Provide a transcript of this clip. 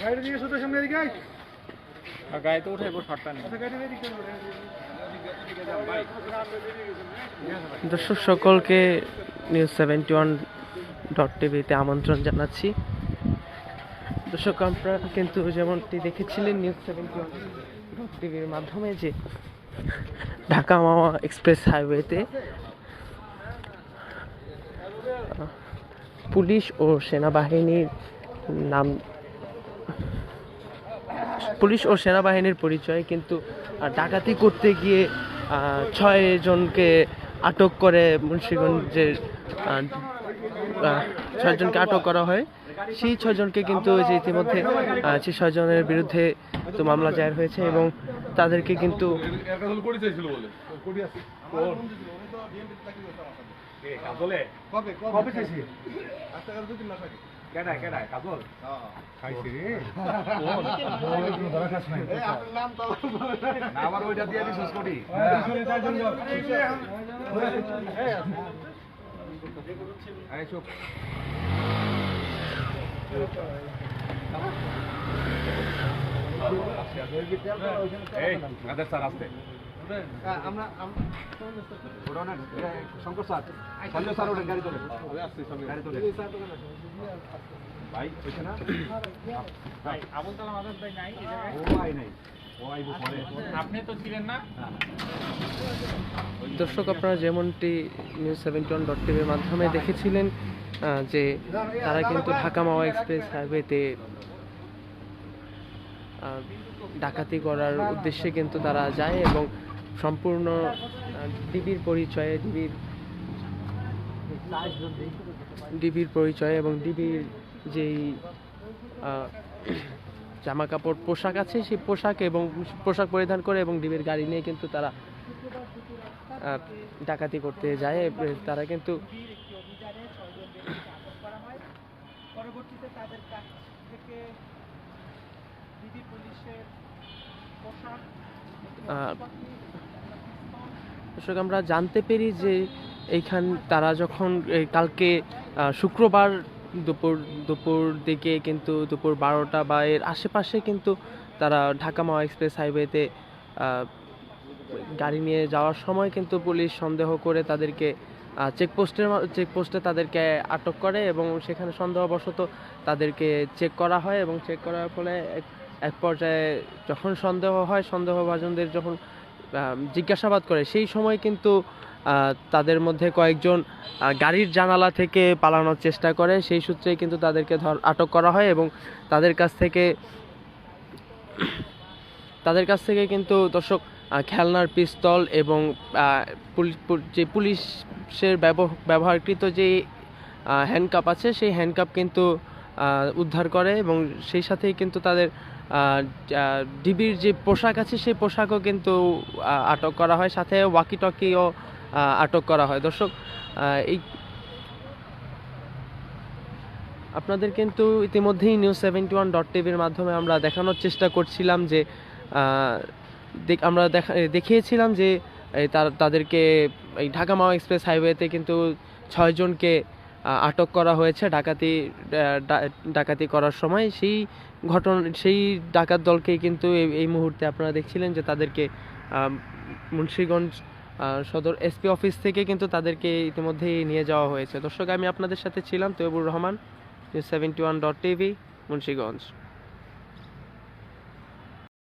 গাড়ি নিয়ে শুধু সামনে দিকে গাড়ি তো উঠাইবো শর্টটা নেই। দর্শক সকলকে News71.tv-তে আমন্ত্রণ জানাচ্ছি। দর্শক আপনারা কিন্তু যেমনটি দেখেছিলেন News71.tv-র মাধ্যমে যে ঢাকা মাওয়া এক্সপ্রেস হাইওয়েতে পুলিশ ও সেনাবাহিনীর পরিচয়ে কিন্তু ডাকাতি করতে গিয়ে 6 জনকে আটক করে মুন্সিগঞ্জের 6 জনকে আটক করা হয়। সেই 6 জনকে কিন্তু যে ইতিমধ্যে সেই 6 জনের বিরুদ্ধে তো মামলা দায়ের হয়েছে এবং তাদেরকে কিন্তু আবার ওইটা দিয়ে দিছিস কোটি আমরা শঙ্কর স্যার সঞ্জয় স্যার ওঠেন গাড়ি তোলে গাড়ি তোলে ভাই হয়েছে না আবুল কালাম আজাদ ভাই নাই এই জায়গায়? ও আই নাই ও আইব পরে আপনি তো ছিলেন না? দর্শক আপনারা যেমনটি News71.tv-র মাধ্যমে দেখেছিলেন যে তারা কিন্তু ঢাকা মাওয়া এক্সপ্রেস হাইওয়েতে ডাকাতি করার উদ্দেশ্যে কিন্তু তারা যায় এবং সম্পূর্ণ ডিবির পরিচয়ে এবং ডিবির যেই জামা কাপড় পোশাক আছে সেই পোশাক পরিধান করে এবং ডিবির গাড়ি নিয়ে কিন্তু তারা ডাকাতি করতে যায়। তারা কিন্তু পরবর্তীতে তাদের কাছ থেকে ডিবি পুলিশের পোশাক আমরা জানতে পেরি যে তারা যখন কালকে শুক্রবার দুপুর দিকে কিন্তু দুপুর 12টা বা এর আশেপাশে কিন্তু তারা ঢাকা মাওয়া এক্সপ্রেস হাইওয়েতে গাড়ি নিয়ে যাওয়ার সময় কিন্তু পুলিশ সন্দেহ করে তাদেরকে চেকপোস্টে তাদেরকে আটক করে এবং সেখানে সন্দেহবশত তাদেরকে চেক করা হয় এবং চেক করার ফলে এক পর্যায়ে যখন সন্দেহভাজনদের যখন জিজ্ঞাসাবাদ করে সেই সময় কিন্তু তাদের মধ্যে কয়েকজন গাড়ির জানালা থেকে পালানোর চেষ্টা করে। সেই সূত্রেই কিন্তু তাদেরকে আটক করা হয় এবং তাদের কাছ থেকে কিন্তু দর্শক খেলনার পিস্তল এবং যে পুলিশের ব্যবহারকৃত যে হ্যান্ডকাপ আছে সেই হ্যান্ডকাপ কিন্তু উদ্ধার করে এবং সেই সাথেই কিন্তু তাদের ডিবির যে পোশাক আছে সেই পোশাকও কিন্তু আটক করা হয়, সাথে ওয়াকি টকিও আটক করা হয়। দর্শক আপনাদের কিন্তু ইতিমধ্যেই News71.tv-র মাধ্যমে আমরা দেখানোর চেষ্টা করছিলাম যে আমরা দেখিয়েছিলাম যে তাদেরকে এই ঢাকা মাওয়া এক্সপ্রেস হাইওয়েতে কিন্তু 6 জনকে আটক করা হয়েছে ডাকাতি করার সময়। সেই ডাকাত দলকেই কিন্তু এই মুহূর্তে আপনারা দেখছিলেন যে তাদেরকে মুন্সিগঞ্জ সদর এসপি অফিস থেকে কিন্তু তাদেরকে ইতিমধ্যেই নিয়ে যাওয়া হয়েছে। দর্শক আমি আপনাদের সাথে ছিলাম তৈয়বুর রহমান, News71.tv, মুন্সিগঞ্জ।